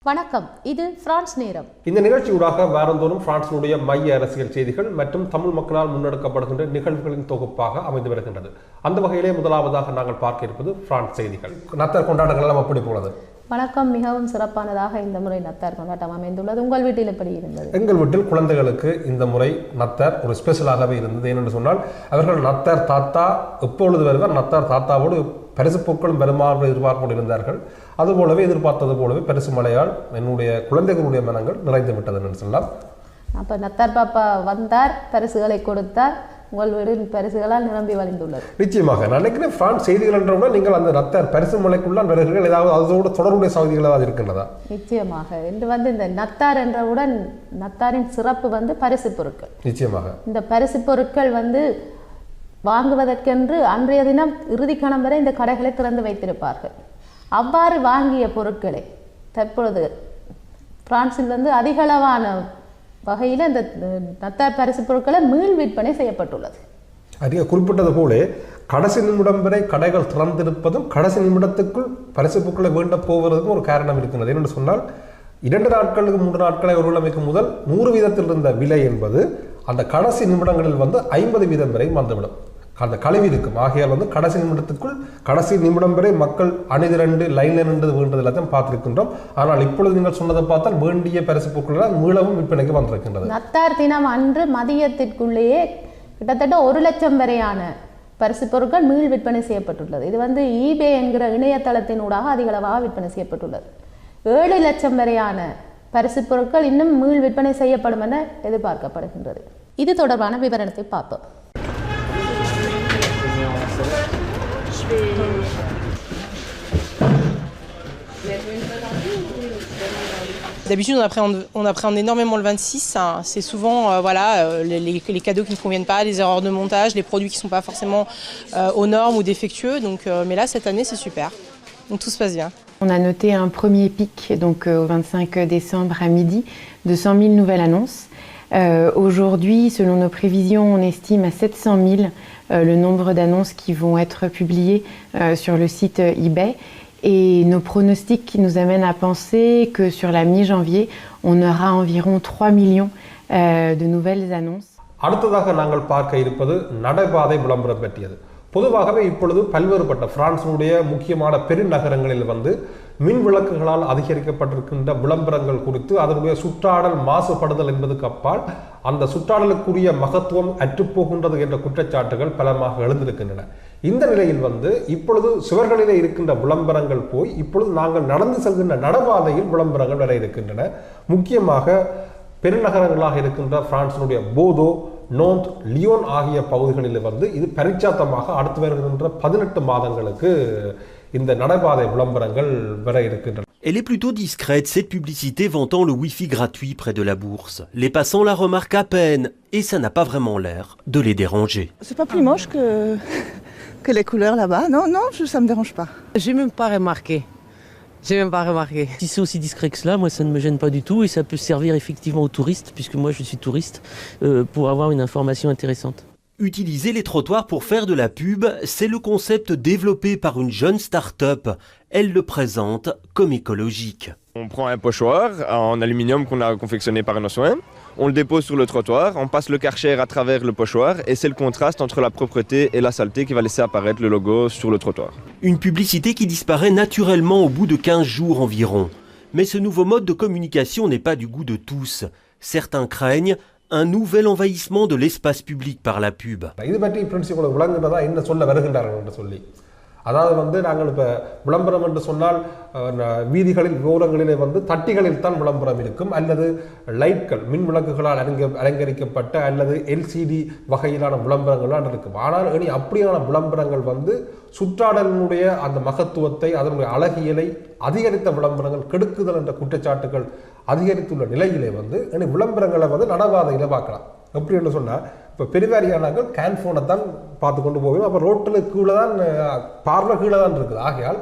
வணக்கம், இது பிரான்ஸ் நேரம். இந்த நிகழ்ச்சியூடாக வாரந்தோறும் பிரான்சினுடைய மைய அரசியல் செய்திகள் மற்றும் தமிழ் மக்களால் முன்னெடுக்கப்படுகின்ற நிகழ்வுகளின் தொகுப்பாக அமைந்து வருகின்றது. அந்த வகையிலே முதலாவதாக நாங்கள் பார்க்க இருப்பது பிரான்ஸ் செய்திகள். நத்தார் கொண்டாட்டங்கள் எல்லாம் எப்படி போனது? வணக்கம். மிகவும் சிறப்பானதாக இந்த முறை நத்தார் கொண்டாட்டம் அமைந்துள்ளது. உங்கள் வீட்டில் எப்படி இருந்தது? எங்கள் வீட்டில் குழந்தைகளுக்கு இந்த முறை நத்தார் ஒரு ஸ்பெஷலாகவே இருந்தது. ஏனென்று சொன்னால் அவர்கள் நத்தார் தாத்தா எப்பொழுது வருவார், நத்தார் தாத்தாவோடு பரிசு பொருட்களும் பெருமாள் எதிர்பார்ப்போடு இருந்தார்கள். அதுபோலவே எதிர்பார்த்தது போலவே பரிசு மழையால் என்னுடைய குழந்தைகளுடைய மனங்கள் நிறைந்து விட்டது என்று சொல்லலாம். அப்போ நத்தார் பாப்பா வந்தார், பரிசுகளை கொடுத்தார், உங்கள் வீடு பரிசுகளால் நிரம்பி வழிந்துள்ளது. நிச்சயமாக நான் நினைக்கிறேன் பிரான்ஸ் செய்திகள் என்றவுடன் நீங்கள் அந்த நத்தார் பரிசு மலைக்குள்ளான் வருகிறீர்கள். ஏதாவது அதோடு தொடர்புடைய செய்திகள் ஏதாவது இருக்கின்றதா? நிச்சயமாக. என்று இந்த நத்தார் என்றவுடன் நத்தாரின் சிறப்பு பரிசு பொருட்கள். நிச்சயமாக இந்த பரிசு பொருட்கள் வாங்குவதற்கென்று அன்றைய தினம் இறுதிக்கணம் வரை இந்த கடைகளை திறந்து வைத்திருப்பார்கள். அவ்வாறு வாங்கிய பொருட்களை தற்பொழுது பிரான்சில் அதிகளவான வகையில் இந்த நத்தார் பரிசு பொருட்களை மீள் விற்பனை செய்யப்பட்டுள்ளது. அதிக குறிப்பிட்டது போல கடைசி நிமிடம் வரை கடைகள் திறந்திருப்பதும் கடைசி நிமிடத்துக்குள் பரிசு பொருட்களை வேண்ட போவதற்கும் ஒரு காரணம் இருக்கிறது. என்னென்னு சொன்னால் 2 நாட்களுக்கு 3 நாட்களை ஒரு கிழமைக்கு முதல் 100% இருந்த விலை என்பது அந்த கடைசி நிமிடங்களில் 50% வரை வந்துவிடும். அந்த கழிவு இருக்கும். ஆகையால் கடைசி நிமிடத்துக்குள் கடைசி நிமிடம் வரை மக்கள் அணிதிரண்டு லைன்ல நின்று வேண்டது எல்லாத்தையும் பார்த்திருக்கின்றோம். ஆனால் இப்பொழுது நீங்கள் சொன்னதை பார்த்தால் வேண்டிய பரிசு பொருட்கள் மீளவும் விற்பனைக்கு வந்திருக்கின்றது. நத்தார் தினம் அன்று மதியத்திற்குள்ளேயே கிட்டத்தட்ட 1 லட்சம் வரையான பரிசு பொருட்கள் மீள் விற்பனை செய்யப்பட்டுள்ளது. இது ஈபே என்கிற இணையதளத்தினூடாக அதிகளவாக விற்பனை செய்யப்பட்டுள்ளது. 7 லட்சம் வரையான பரிசு பொருட்கள் இன்னும் மீள் விற்பனை செய்யப்படும் என எதிர்பார்க்கப்படுகின்றது. இது தொடர்பான விவரணத்தை பார்ப்போம். D'habitude, on appréhende énormément le 26. C'est souvent les cadeaux qui ne conviennent pas, les erreurs de montage, les produits qui ne sont pas forcément aux normes ou défectueux. Mais là, cette année, c'est super. Donc tout se passe bien. On a noté un premier pic au 25 décembre à midi de 100 000 nouvelles annonces. Aujourd'hui, selon nos prévisions, on estime à 700 000 le nombre d'annonces qui vont être publiées sur le site eBay. Et nos pronostics qui nous amènent à penser que sur la mi-janvier, on aura environ 3 millions de nouvelles annonces. அடுத்ததாக நாங்கள் பார்க்க இருப்பது நடைபாதை விளம்பரம் பற்றியது. பொதுவாகவே இப்பொழுது பல்வேறுபட்ட பிரான்சினுடைய முக்கியமான பெருநகரங்களில் மின் விளக்குகளால் அதிகரிக்கப்பட்டிருக்கின்ற விளம்பரங்கள் குறித்து அதனுடைய சுற்றாடல் மாசுபடுதல் என்பதுக்கு அப்பால் அந்த சுற்றாடலுக்குரிய மகத்துவம் அற்றுப்போகின்றது என்ற குற்றச்சாட்டுகள் பலமாக எழுந்திருக்கின்றன. இந்த நிலையில் இப்பொழுது சுவர்களிலே இருக்கின்ற விளம்பரங்கள் போய் இப்பொழுது நாங்கள் நடந்து செல்கின்ற நடபாதையில் விளம்பரங்கள் வர இருக்கின்றன. முக்கியமாக பெருநகரங்களாக இருக்கின்ற பிரான்சினுடைய போதோ, நோந்த், லியோன் ஆகிய பகுதிகளில் இது பரிச்சாத்தமாக அடுத்து வருகின்ற 18 மாதங்களுக்கு இந்த நடைபாதை விளம்பரங்கள் வர இருக்கின்றன. Elle est plutôt discrète, cette publicité vantant le Wi-Fi gratuit près de la bourse. Les passants la remarquent à peine et ça n'a pas vraiment l'air de les déranger. C'est pas plus moche que les couleurs là-bas. Non, ça me dérange pas. J'ai même pas remarqué. Si c'est aussi discret que cela, moi ça ne me gêne pas du tout et ça peut servir effectivement aux touristes, puisque moi je suis touriste, pour avoir une information intéressante. Utiliser les trottoirs pour faire de la pub, c'est le concept développé par une jeune start-up. Elle le présente comme écologique. On prend un pochoir en aluminium qu'on a confectionné par nos soins, on le dépose sur le trottoir, on passe le Karcher à travers le pochoir et c'est le contraste entre la propreté et la saleté qui va laisser apparaître le logo sur le trottoir. Une publicité qui disparaît naturellement au bout de 15 jours environ. Mais ce nouveau mode de communication n'est pas du goût de tous. Certains craignent un nouvel envahissement de l'espace public par la pub. அதாவது நாங்கள் இப்போ விளம்பரம் என்று சொன்னால் வீதிகளில் ஓரங்களிலே தட்டிகளில் தான் விளம்பரம் இருக்கும், அல்லது லைட்கள் மின் விளக்குகளால் அலங்கரிக்கப்பட்ட அல்லது எல்சிடி வகையிலான விளம்பரங்கள்லாம் இருக்கும். ஆனால் இனி அப்படியான விளம்பரங்கள் சுற்றாடலினுடைய அந்த மகத்துவத்தை அதனுடைய அழகியலை அதிகரித்த விளம்பரங்கள் கெடுக்குதல் என்ற குற்றச்சாட்டுகள் அதிகரித்துள்ள நிலையிலே இனி விளம்பரங்களை நடபாதையில் பார்க்கலாம். எப்படி என்று சொன்னால் இப்போ பெருவாரியானாங்கள் கேன்ஃபோனை தான் பார்த்து கொண்டு போவோம். அப்போ ரோட்டில் கீழே தான் பார்வை கீழே தான் இருக்குது. ஆகையால்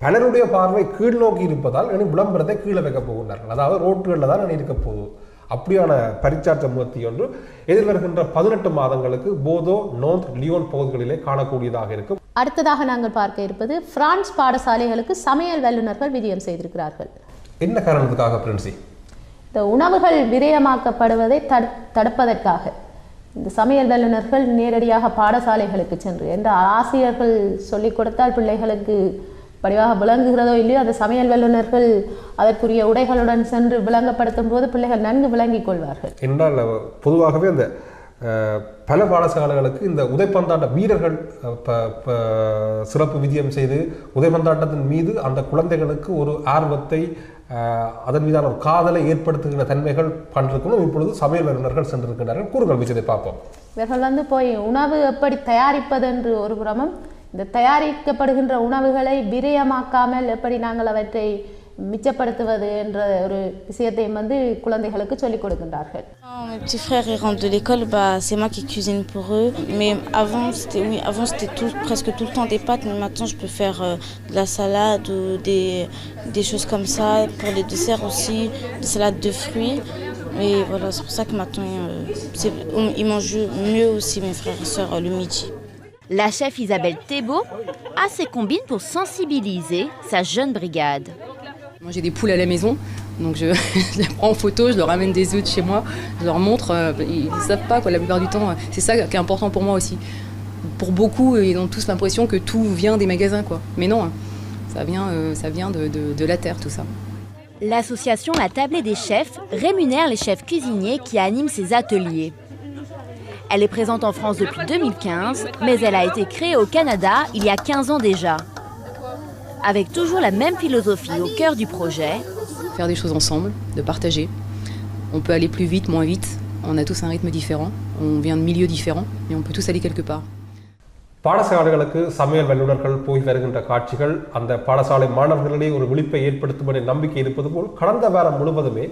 பலருடைய பார்வை கீழ் நோக்கி இருப்பதால் இனி விளம்பரத்தை கீழே வைக்க போகின்றார்கள். அதாவது ரோட்டுகளில் தான் இனி இருக்க போகுது. அப்படியான பரிச்சாற்ற முயற்சி ஒன்று எதிர்வருகின்ற 18 மாதங்களுக்கு போதோ, நோந்த், லியோன் பகுதிகளிலே காணக்கூடியதாக இருக்கும். அடுத்ததாக நாங்கள் பார்க்க இருப்பது பிரான்ஸ் பாடசாலைகளுக்கு சமையல் வல்லுநர்கள் விஜயம் செய்திருக்கிறார்கள். என்ன காரணத்துக்காக பிரின்சி? இந்த உணவுகள் விரயமாக்கப்படுவதை தடுப்பதற்காக இந்த சமையல் வல்லுநர்கள் நேரடியாக பாடசாலைகளுக்கு சென்று என்ற ஆசிரியர்கள் சொல்லிக் கொடுத்தால் பிள்ளைகளுக்கு படிவாக விளங்குகிறதோ இல்லையோ அந்த சமையல் வல்லுநர்கள் அதற்குரிய உடைகளுடன் சென்று விளங்கப்படுத்தும் போது பிள்ளைகள் நன்கு விளங்கிக் கொள்வார்கள். என்றால் பொதுவாகவே அந்த பல பாடசாலைகளுக்கு இந்த உதைப்பந்தாட்ட வீரர்கள் சிறப்பு விஜயம் செய்து உதைப்பந்தாட்டத்தின் மீது அந்த குழந்தைகளுக்கு ஒரு ஆர்வத்தை அதன் மீதான ஒரு காதலை ஏற்படுத்துகின்ற தன்மைகள் பண்ணிருக்கணும். இப்பொழுது சமையல் வல்லுநர்கள் சென்றிருக்கிறார்கள். கூறுகள் விஷயத்தை பார்ப்போம். இவர்கள் போய் உணவு எப்படி தயாரிப்பது என்று ஒரு புறமும் இந்த தயாரிக்கப்படுகின்ற உணவுகளை விரயமாக்காமல் எப்படி நாங்கள் அவற்றை மிச்சப்படுத்துவது என்ற ஒரு விஷயத்தை குழந்தைகளுக்கு சொல்லிக் கொடுக்கின்றார்கள். Mes petits frères ils rentrent de l'école, c'est moi qui cuisine pour eux. Mais avant c'était presque tout le temps des pâtes, mais maintenant je peux faire de la salade ou des choses comme ça pour les desserts aussi, des salades de fruits. Et voilà, c'est pour ça que maintenant ils mangent mieux aussi mes frères et sœurs le midi. La chef Isabelle Thébault a ses combines pour sensibiliser sa jeune brigade. Moi j'ai des poules à la maison, donc je les prends en photo, je leur ramène des œufs de chez moi, je leur montre, ils ne savent pas la plupart du temps, c'est ça qui est important pour moi aussi. Pour beaucoup, ils ont tous l'impression que tout vient des magasins, mais non, ça vient de la terre tout ça. L'association La Tablée des Chefs rémunère les chefs cuisiniers qui animent ces ateliers. Elle est présente en France depuis 2015, mais elle a été créée au Canada il y a 15 ans déjà. Avec toujours la même philosophie au cœur du projet. Faire des choses ensemble, de partager. On peut aller plus vite, moins vite. On a tous un rythme différent. On vient de milieux différents, mais on peut tous aller quelque part. பாடசாலைகளுக்கு சமையல் வல்லுநர்கள் போய் வருகின்ற காட்சிகள் அந்த பாடசாலை மாணவர்களிடையே ஒரு விழிப்பை ஏற்படுத்தும் நம்பிக்கை இருப்பது போல் கடந்த வாரம் முழுவதுமே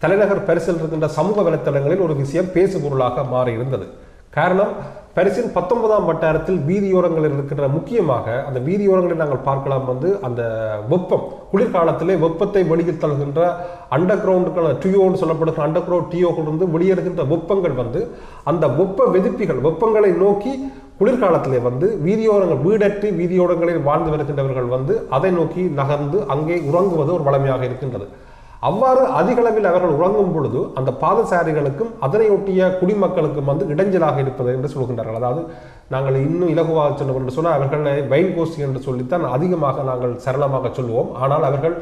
தலைநகர் பாரிஸில் இருக்கின்ற சமூக வலைத்தளங்களில் ஒரு விஷயம் பேசுபொருளாக மாறி இருந்தது. காரணம், பாரிஸின் 19ஆம் வட்டாரத்தில் வீதியோரங்களில் இருக்கின்ற முக்கியமாக அந்த வீதியோரங்களில் நாங்கள் பார்க்கலாம் அந்த வெப்பம், குளிர்காலத்திலே வெப்பத்தை வெளியில் தள்ளுகின்ற அண்டர் கிரவுண்டுகள் டியோன்னு சொல்லப்படுகிற அண்டர் கிரவுண்ட் டியோக்களிலிருந்து வெளியேறுகின்ற வெப்பங்கள் அந்த வெப்ப வெதிப்பிகள் வெப்பங்களை நோக்கி குளிர்காலத்திலே வீதியோரங்கள் வீடற்று வீதியோரங்களில் வாழ்ந்து வருகின்றவர்கள் அதை நோக்கி நகர்ந்து அங்கே உறங்குவது ஒரு வளமையாக இருக்கின்றது. அவ்வாறு அதிக அளவில் அவர்கள் உறங்கும் பொழுது அந்த பாதசாரிகளுக்கும் அதனையொட்டிய குடிமக்களுக்கும் இடைஞ்சலாக இருப்பது என்று சொல்கின்றார்கள். அதாவது நாங்கள் இன்னும் இலகுவாக சொன்னோம் என்று சொன்னால் அவர்களை வைன் கோஷ்டி என்று சொல்லித்தான் அதிகமாக நாங்கள் சரளமாக சொல்லுவோம். ஆனால் அவர்கள்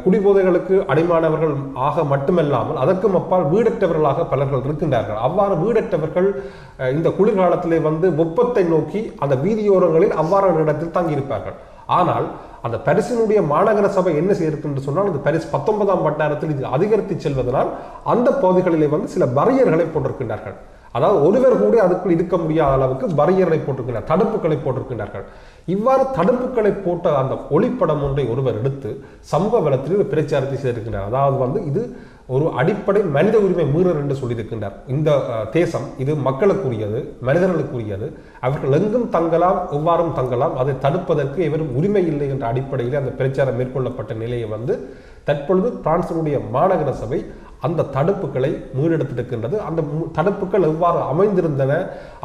குடிபோதைகளுக்கு அடிமானவர்கள் ஆக மட்டுமல்லாமல் அதற்கும் அப்பால் வீடற்றவர்களாக பலர்கள் இருக்கின்றார்கள். அவ்வாறு வீடற்றவர்கள் இந்த குளிர்காலத்திலே வெப்பத்தை நோக்கி அந்த வீதியோரங்களில் அவ்வாறான இடத்தில் தங்கியிருப்பார்கள். ஆனால் அந்த பாரிஸினுடைய மாநகர சபை என்ன செய்யிருக்கு என்று சொன்னால் அந்த பாரிஸ் 19ஆம் வட்டாரத்தில் இது அதிகரித்து செல்வதனால் அந்த பகுதிகளிலே சில பரியர்களை போட்டிருக்கின்றார்கள். அதாவது ஒருவர் கூட அதுக்குள் இருக்க முடியாத அளவுக்கு பரியர்களை போட்டிருக்கிறார், தடுப்புகளை போட்டிருக்கின்றார்கள். இவ்வாறு தடுப்புகளை போட்ட அந்த ஒளிப்படம் ஒன்றை ஒருவர் எடுத்து சமூக வலத்தில் பிரச்சாரத்தை செய்திருக்கின்றார். அதாவது இது ஒரு அடிப்படை மனித உரிமை மீறல் என்று சொல்லியிருக்கின்றார். இந்த தேசம் இது மக்களுக்குரியது, மனிதர்களுக்குரியது, அவர்கள் எங்கும் தங்கலாம், எவ்வாறும் தங்கலாம், அதை தடுப்பதற்கு எவரும் உரிமை இல்லை என்ற அடிப்படையில் அந்த பிரச்சாரம் மேற்கொள்ளப்பட்ட நிலையை தற்பொழுது பிரான்சினுடைய மாநகர சபை அந்த தடுப்புகளை மீறெடுத்திருக்கின்றது. அந்த தடுப்புகள் எவ்வாறு அமைந்திருந்தன,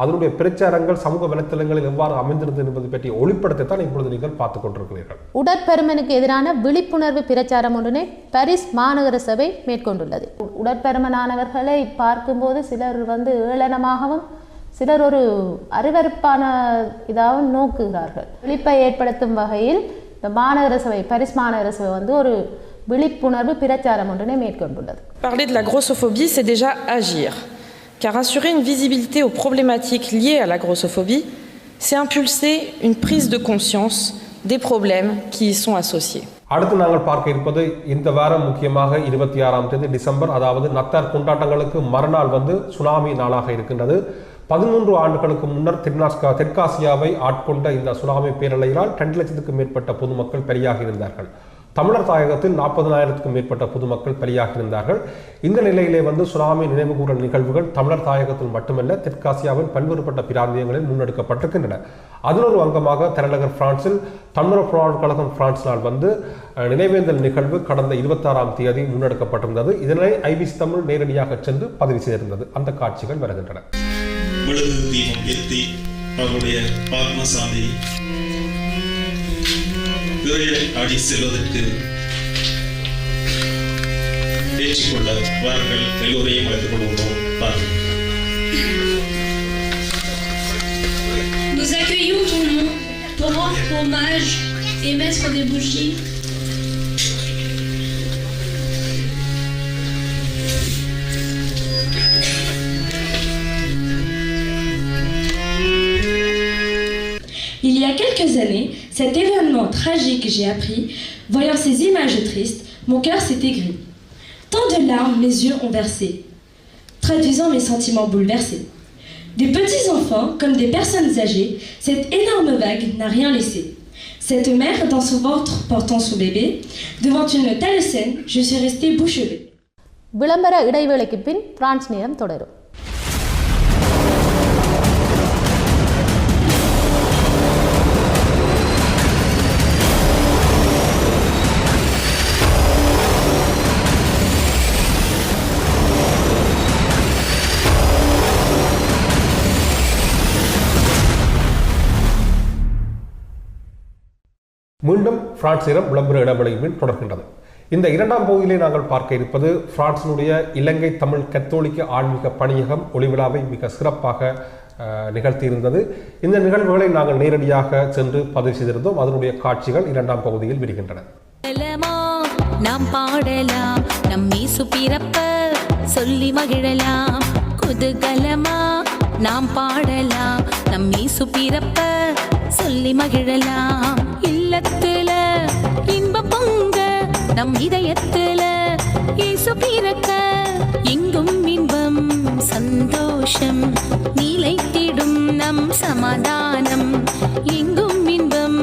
அதனுடைய பிரச்சாரங்கள் சமூக வலைத்தளங்களில் எவ்வாறு அமைந்திருந்தது என்பது பற்றிய ஒளிப்படத்தை தான் இப்பொழுது நீங்கள் பார்த்துக் கொண்டிருக்கிறீர்கள். உடற்பருமனுக்கு எதிரான விழிப்புணர்வு பிரச்சாரம் ஒன்றினை பாரிஸ் மாநகர சபை மேற்கொண்டுள்ளது. உடற்பருமனானவர்களை பார்க்கும்போது சிலர் ஏளனமாகவும் சிலர் ஒரு அருவருப்பான இதாகவும் நோக்குகிறார்கள். விழிப்பை ஏற்படுத்தும் வகையில் இந்த மாநகர சபை பாரிஸ் மாநகர சபை ஒரு விழிப்புணர்வு பிரச்சாரம் ஒன்றினை மேற்கொண்டுள்ளது. Parler de la grossophobie, c'est déjà agir. Car assurer une visibilité aux problématiques liées à la grossophobie, c'est impulser une prise de conscience des problèmes qui y sont associés. அடுத்து நாங்கள் பார்க்க இருப்பது இந்த வாரம் முக்கியமாக 26ஆம் தேதி டிசம்பர், அதாவது நத்தார் கொண்டாட்டங்களுக்கு மறுநாள் சுனாமி நாளாக இருக்கின்றது. 13 ஆண்டுகளுக்கு முன்னர் தெற்காசியாவை ஆட்கொண்ட இந்த சுனாமி பேரலையினால் 2 லட்சத்துக்கும் மேற்பட்ட பொதுமக்கள் பலியாகி இருந்தார்கள். தமிழர் தாயகத்தில் 40,000க்கும் மேற்பட்ட பொதுமக்கள் பலியாகி இருந்தார்கள். இந்த நிலையிலே சுனாமி நினைவுகூரல் நிகழ்வுகள் தமிழர் தாயகத்தில் மட்டுமல்ல தெற்காசியாவின் பல்வேறுபட்ட பிராந்தியங்களில் முன்னெடுக்கப்பட்டிருக்கின்றன. அதில் ஒரு அங்கமாக தலைநகர் பிரான்சில் தமிழர் புலனாய்வு கழகம் பிரான்சினால் நினைவேந்தல் நிகழ்வு கடந்த 26ஆம் தேதி முன்னெடுக்கப்பட்டிருந்தது. இதனை ஐபிசி தமிழ் நேரடியாக சென்று பதிவு செய்திருந்தது. அந்த காட்சிகள் வருகின்றன. இறையை அடி செல்வதற்கு முயற்சி கொள்ள வாருங்கள், எல்லோரையும் அழைத்துக் கொள்வோம். வாருங்கள். Nous accueillons ton nom pour rendre hommage et mettre des bougies. Il y a quelques années, cet événement tragique que j'ai appris, voyant ces images tristes, mon cœur s'est aigri. Tant de larmes mes yeux ont versé, traduisant mes sentiments bouleversés. Des petits enfants comme des personnes âgées, cette énorme vague n'a rien laissé. Cette mère dans son ventre portant son bébé, devant une telle scène, je suis restée bouche bée. விளம்பர இடைவேளைக்கு பின் France நேரம் தொடரும். மீண்டும் France நேரம் விளம்பர இடைவெளியின் தொடர்கின்றது. இந்த இரண்டாம் பகுதியிலே நாங்கள் பார்க்க இருப்பது பிரான்சினுடைய இலங்கை தமிழ் கத்தோலிக்க ஆன்மீக பணியகம் ஒளிவிழாவை மிக சிறப்பாக நிகழ்த்தியிருந்தது. இந்த நிகழ்வுகளை நாங்கள் நேரடியாக சென்று பதிவு செய்திருந்தோம். அதனுடைய காட்சிகள் இரண்டாம் பகுதியில் விடுகின்றன. நாம் பாடலாம், நம் இயேசு பிறப்ப சொல்லி மகிழலாம். குதூகலமா நாம் பாடலாம், நம் இயேசு பிறப்ப சொல்லி மகிழலாம். இல்லத்துல இன்ப பொங்க, நம் இதயத்துல இயேசு பிறக்க, எங்கும் இன்பம் சந்தோஷம் நிலைத்திடும் நம் சமாதானம். எங்கும் இன்பம்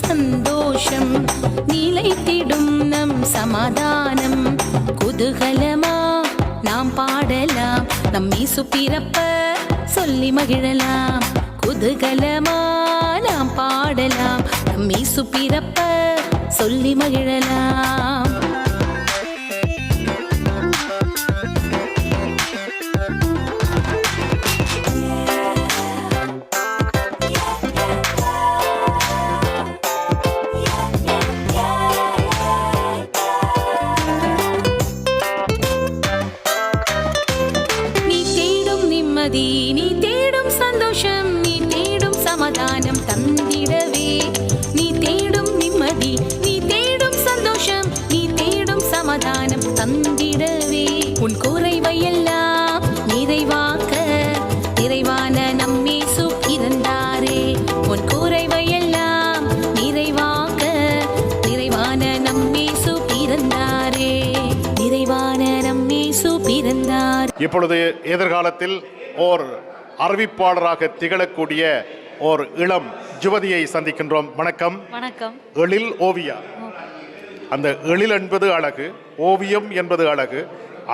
சந்தோஷம் நிலைத்திடும் நம் சமாதானம். குதூகலமா நாம் பாடலாம், நம் இயேசு பிறப்ப சொல்லி மகிழலாம். குதூகலமா நாம் பாடலாம், நம் இயேசு பிறப்ப சொல்லி மகிழலாம். நீ தேடும் நிம்மதி, நீ தேடும் சந்தோஷம், நீ தேடும் சமாதானம் தந்திடவே. நீ தேடும் நிம்மதி, நீ தேடும் சந்தோஷம், நீ தேடும் சமாதானம் தந்திடவே. உன் குறைவையெல்லாம் நிறைவாக்க நிறைவான நம் இயேசு பிறந்தாரே. உன் குறைவையெல்லாம் நிறைவாக்க நிறைவான நம் இயேசு பிறந்தாரே. நிறைவான நம் இயேசு பிறந்தார். இப்பொழுது எதிர்காலத்தில் ஓர் அறிவிப்பாளராக திகழக்கூடிய ஓர் இளம் யுவதியை சந்திக்கின்றோம். வணக்கம். வணக்கம். எழில் ஓவியா. அந்த எழில் என்பது அழகு, ஓவியம் என்பது அழகு.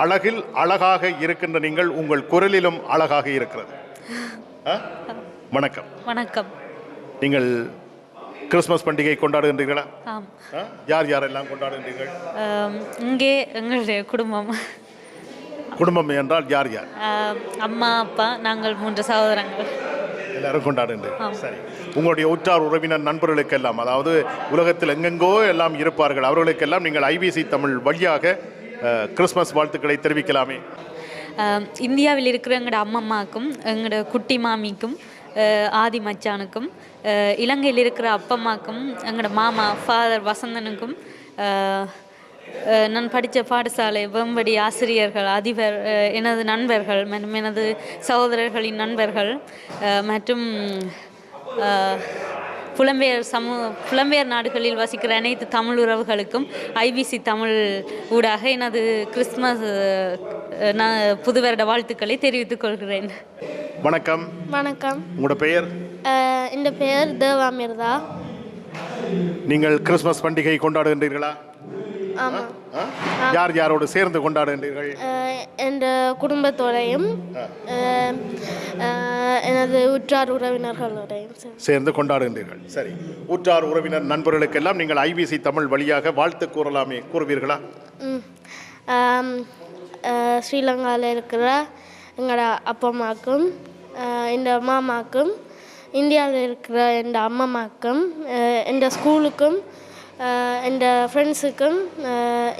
அழகில் அழகாக இருக்கின்ற நீங்கள் உங்கள் குரலிலும் அழகாக இருக்கிறது. வணக்கம். வணக்கம். நீங்கள் கிறிஸ்துமஸ் பண்டிகை கொண்டாடுகின்றீர்களா? ஆம். யார் யாரெல்லாம் கொண்டாடுகின்றீர்கள்? இங்கே எங்களுடைய குடும்பம். குடும்பம் என்றால் யார் யார்? அம்மா, அப்பா, நாங்கள் 3 சகோதரங்கள். எல்லாரும் கொண்டாடுகின்றீர்கள். சரி, உங்களுடைய உற்றார் உறவினர் நண்பர்களுக்கெல்லாம், அதாவது உலகத்தில் எங்கெங்கோ எல்லாம் இருப்பார்கள், அவர்களுக்கெல்லாம் நீங்கள் ஐபிசி தமிழ் வழியாக கிறிஸ்துமஸ் வாழ்த்துக்களை தெரிவிக்கலாமே. இந்தியாவில் இருக்கிற எங்களோட அம்மம்மாக்கும், எங்களோட குட்டி மாமிக்கும், ஆதி மச்சானுக்கும், இலங்கையில் இருக்கிற அப்பம்மாக்கும், எங்களோட மாமா ஃபாதர் வசந்தனுக்கும், நான் படித்த பாடசாலை வெம்படி ஆசிரியர்கள், அதிபர், எனது நண்பர்கள் மற்றும் எனது சகோதரர்களின் நண்பர்கள் மற்றும் புலம்பெயர் நாடுகளில் வசிக்கிற அனைத்து தமிழ் உறவுகளுக்கும் ஐபிசி தமிழ் ஊடாக எனது கிறிஸ்துமஸ் புது வருட வாழ்த்துக்களை தெரிவித்துக் கொள்கிறேன். வணக்கம். வணக்கம். உங்களோட பெயர்? இந்த பெயர் தேவாமிர்தா. நீங்கள் கிறிஸ்துமஸ் பண்டிகை கொண்டாடுகின்றீர்களா? ஆமாம். யார் யாரோடு சேர்ந்து கொண்டாடுகின்றீர்கள்? என் குடும்பத்தோடையும் எனது உற்றார் உறவினர்களோடையும் சேர்ந்து கொண்டாடுகின்றீர்கள். சரி, உற்றார் உறவினர் நண்பர்களுக்கெல்லாம் நீங்கள் ஐபிசி தமிழ் வழியாக வாழ்த்து கூறலாமே, கூறுவீர்களா? ஸ்ரீலங்காவில் இருக்கிற எங்களோட அப்பா அம்மாக்கும், என் மாமாக்கும், இந்தியாவில் இருக்கிற என் அம்மாக்கும், என் ஸ்கூலுக்கும், என் ஃப்ரெண்ட்ஸுக்கும்,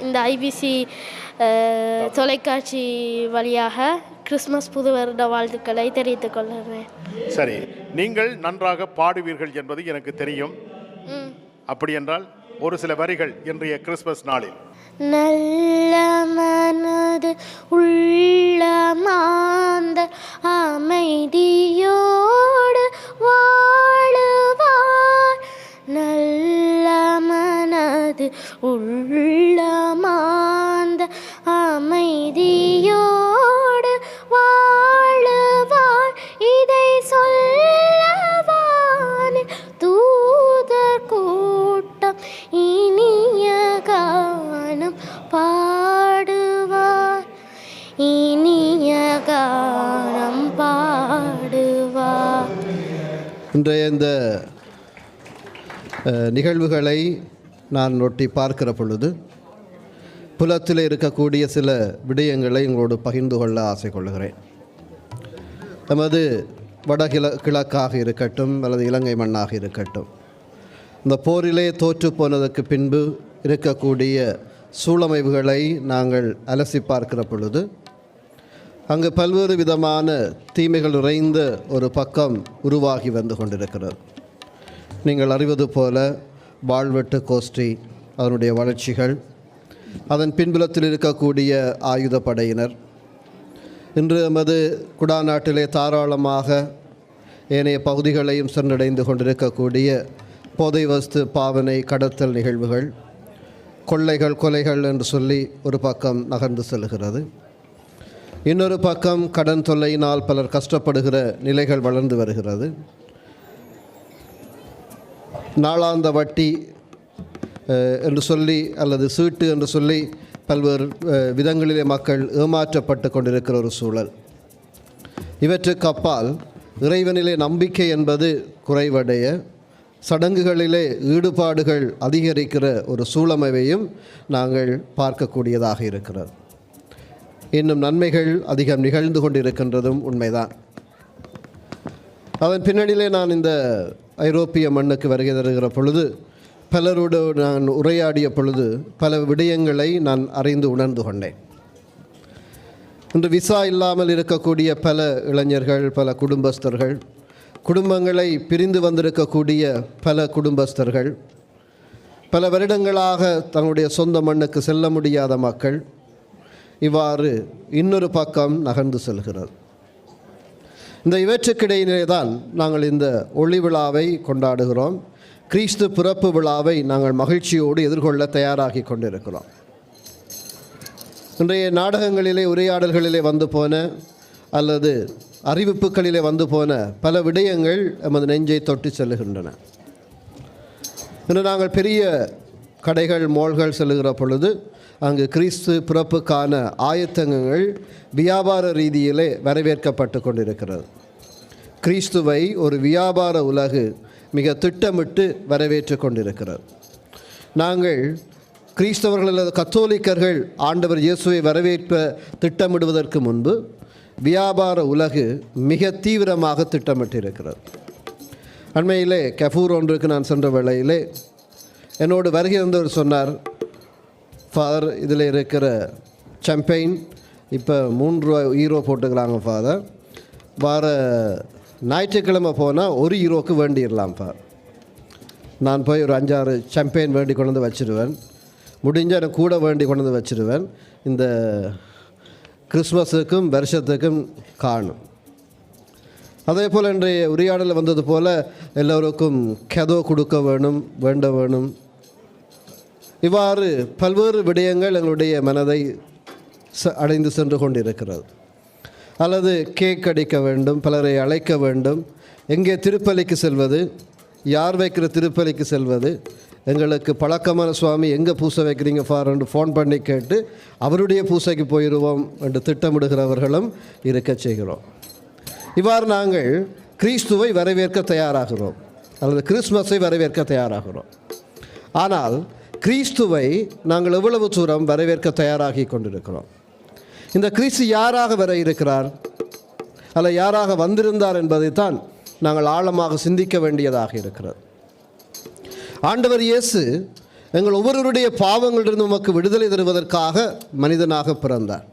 இந்த ஐபிசி தொலைக்காட்சி வழியாக கிறிஸ்மஸ் புது வருட வாழ்த்துக்களை தெரிவித்துக் கொள்கிறேன். சரி, நீங்கள் நன்றாக பாடுவீர்கள் என்பது எனக்கு தெரியும். அப்படி என்றால் ஒரு சில வரிகள் இன்றைய கிறிஸ்மஸ் நாளில். நல்ல மனது உள்ளமாந்த அமைதியோடு வாழுவார். நல்ல மனது உள்ளமாந்த அமைதியோடு வாழுவார். இதை சொல்லவானே தூதர் கூட்டம் இனிய கானம் பாடுவார். இனிய கானம் பாடுவார். இன்றைய இந்த நிகழ்வுகளை நான் ஒட்டி பார்க்கிற பொழுது புலத்தில் இருக்கக்கூடிய சில விடயங்களை உங்களோடு பகிர்ந்து கொள்ள ஆசை கொள்கிறேன். நமது கிழக்காக இருக்கட்டும் அல்லது இலங்கை மண்ணாக இருக்கட்டும், இந்த போரிலே தோற்று போனதற்கு பின்பு இருக்கக்கூடிய சூழமைவுகளை நாங்கள் அலசி பார்க்கிற பொழுது அங்கு பல்வேறு விதமான தீமைகள் நிறைந்த ஒரு பக்கம் உருவாகி வந்து கொண்டிருக்கிறது. நீங்கள் அறிவது போல வாழ்வெட்டு கோஷ்டி, அதனுடைய வளர்ச்சிகள், அதன் பின்புலத்தில் இருக்கக்கூடிய ஆயுத படையினர், இன்று நமது குடாநாட்டிலே தாராளமாக ஏனைய பகுதிகளையும் சென்றடைந்து கொண்டிருக்கக்கூடிய போதை வஸ்து பாவனை, கடத்தல் நிகழ்வுகள், கொள்ளைகள், கொலைகள் என்று சொல்லி ஒரு பக்கம் நகர்ந்து செல்கிறது. இன்னொரு பக்கம் கடன் தொல்லையினால் பலர் கஷ்டப்படுகிற நிலைகள் வளர்ந்து வருகிறது. நாளாந்த வட்டி என்று சொல்லி அல்லது சீட்டு என்று சொல்லி பல்வேறு விதங்களிலே மக்கள் ஏமாற்றப்பட்டு கொண்டிருக்கிற ஒரு சூழல். இவற்றுக்கு அப்பால் இறைவனிலே நம்பிக்கை என்பது குறைவடைய, சடங்குகளிலே ஈடுபாடுகள் அதிகரிக்கிற ஒரு சூழமைவையும் நாங்கள் பார்க்கக்கூடியதாக இருக்கிறது. இன்னும் நன்மைகள் அதிகம் நிகழ்ந்து கொண்டிருக்கின்றதும் உண்மைதான். அதன் பின்னணியிலே நான் இந்த ஐரோப்பிய மண்ணுக்கு வருகை தருகிற பொழுது பலரோடு நான் உரையாடிய பொழுது பல விடயங்களை நான் அறிந்து உணர்ந்து கொண்டேன். இன்று விசா இல்லாமல் இருக்கக்கூடிய பல இளைஞர்கள், பல குடும்பஸ்தர்கள், குடும்பங்களை பிரிந்து வந்திருக்கக்கூடிய பல குடும்பஸ்தர்கள், பல வருடங்களாக தன்னுடைய சொந்த மண்ணுக்கு செல்ல முடியாத மக்கள், இவ்வாறு இன்னொரு பக்கம் நகர்ந்து செல்கிறது. இந்த இவற்றுக்கிடையிலே தான் நாங்கள் இந்த ஒளி விழாவை கொண்டாடுகிறோம். கிறிஸ்து பிறப்பு விழாவை நாங்கள் மகிழ்ச்சியோடு எதிர்கொள்ள தயாராகி கொண்டிருக்கிறோம். இன்றைய நாடகங்களிலே, உரையாடல்களிலே வந்து போன அல்லது அறிவிப்புகளிலே வந்து போன பல விடயங்கள் எமது நெஞ்சை தொட்டு செல்லுகின்றன. இன்று நாங்கள் பெரிய கடைகள், மால்கள் செல்லுகிற பொழுது அங்கு கிறிஸ்து பிறப்புக்கான ஆயத்தங்கள் வியாபார ரீதியிலே வரவேற்கப்பட்டு கொண்டிருக்கிறது. கிறிஸ்துவை ஒரு வியாபார உலகு மிக திட்டமிட்டு வரவேற்று கொண்டிருக்கிறது. நாங்கள் கிறிஸ்தவர்கள் அல்லது கத்தோலிக்கர்கள் ஆண்டவர் இயேசுவை வரவேற்ப திட்டமிடுவதற்கு முன்பு வியாபார உலகு மிக தீவிரமாக திட்டமிட்டிருக்கிறது. அண்மையிலே கஃபூர் ஒன்றுக்கு நான் சென்ற வேளையிலே என்னோடு வருகை வந்தவர் சொன்னார், ஃபாதர் இதில் இருக்கிற சாம்பெயின் இப்போ 3 யூரோ போட்டுக்கிறாங்க ஃபாதர், வார ஞாயிற்றுக்கிழமை போனால் 1 யூரோக்கு வேண்டிடலாம் ஃபாதர். நான் போய் ஒரு 5-6 சாம்பெயின் வேண்டி கொண்டு வந்து வச்சுருவேன், முடிஞ்சால் எனக்கு கூட வேண்டி கொண்டு வந்து வச்சுருவேன். இந்த கிறிஸ்மஸுக்கும் வருஷத்துக்கும் காணும். அதே போல் இன்றைய உரையாடலில் வந்தது போல் எல்லோருக்கும் கெதோ கொடுக்க வேணும், வேண்ட வேணும். இவ்வாறு பல்வேறு விடயங்கள் எங்களுடைய மனதை அடைந்து சென்று கொண்டிருக்கிறது. அல்லது கேக் அடிக்க வேண்டும், பலரை அழைக்க வேண்டும், எங்கே திருப்பலிக்கு செல்வது, யார் வைக்கிற திருப்பலிக்கு செல்வது, எங்களுக்கு பழக்கமான சுவாமி எங்கே பூசை வைக்கிறீங்க ஃபார் என்று ஃபோன் பண்ணி கேட்டு அவருடைய பூசைக்கு போயிடுவோம் என்று திட்டமிடுகிறவர்களும் இருக்க செய்கிறோம். இவ்வாறு நாங்கள் கிறிஸ்துவை வரவேற்க தயாராகிறோம் அல்லது கிறிஸ்மஸை வரவேற்க தயாராகிறோம். ஆனால் கிறிஸ்துவை நாங்கள் எவ்வளவு தூரம் வரவேற்க தயாராகி கொண்டிருக்கிறோம்? இந்த கிறிஸ்து யாராக வர இருக்கிறார் அல்ல யாராக வந்திருந்தார் என்பதைத்தான் நாங்கள் ஆழமாக சிந்திக்க வேண்டியதாக இருக்கிறது. ஆண்டவர் இயேசு எங்கள் ஒவ்வொருவருடைய பாவங்களிலிருந்து உமக்கு விடுதலை தருவதற்காக மனிதனாக பிறந்தார்.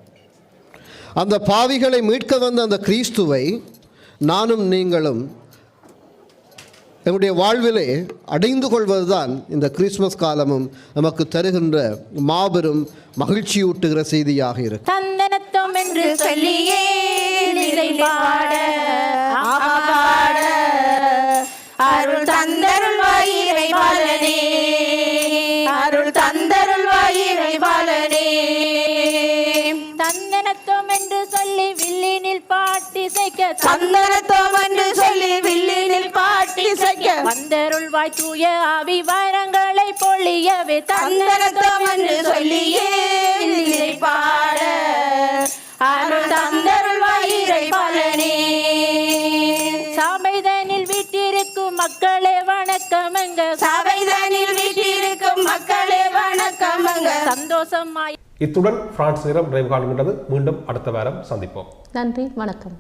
அந்த பாவிகளை மீட்க வந்த அந்த கிறிஸ்துவை நானும் நீங்களும் நம்முடைய வாழ்விலே அடைந்து கொள்வதுதான் இந்த கிறிஸ்துமஸ் காலமும் நமக்கு தருகின்ற மாபெரும் மகிழ்ச்சியூட்டுகிற செய்தியாக இருக்கு. தந்தனத்தம் என்று சொல்லியே பாட அருள் தந்தருள் வாயிரை பாலனே, அருள் தந்தருள் வாயிரை பாலனே. தந்தனத்தம் என்று சொல்லி வில்லினில் பாட்டி செய்க, தந்தனத்தம் என்று சொல்லி வில்லினில் பாட்டி செய்க. வந்தருள் வாய் தூய ஆவி வரங்களை பொழியவே, தந்தனத்தம் என்று சொல்லியே பாட அருள் தந்தருள் வாயிரை பாலனே. சபைதனில் வீட்டிருக்கும் மக்களே வணக்கமங்க, சபைதனில் வீட்டிருக்கும் மக்களே வணக்கமங்க. சந்தோஷமாய் இத்துடன் பிரான்ஸ் நேரம் நிறைவு காணுகின்றது. மீண்டும் அடுத்த வாரம் சந்திப்போம். நன்றி, வணக்கம்.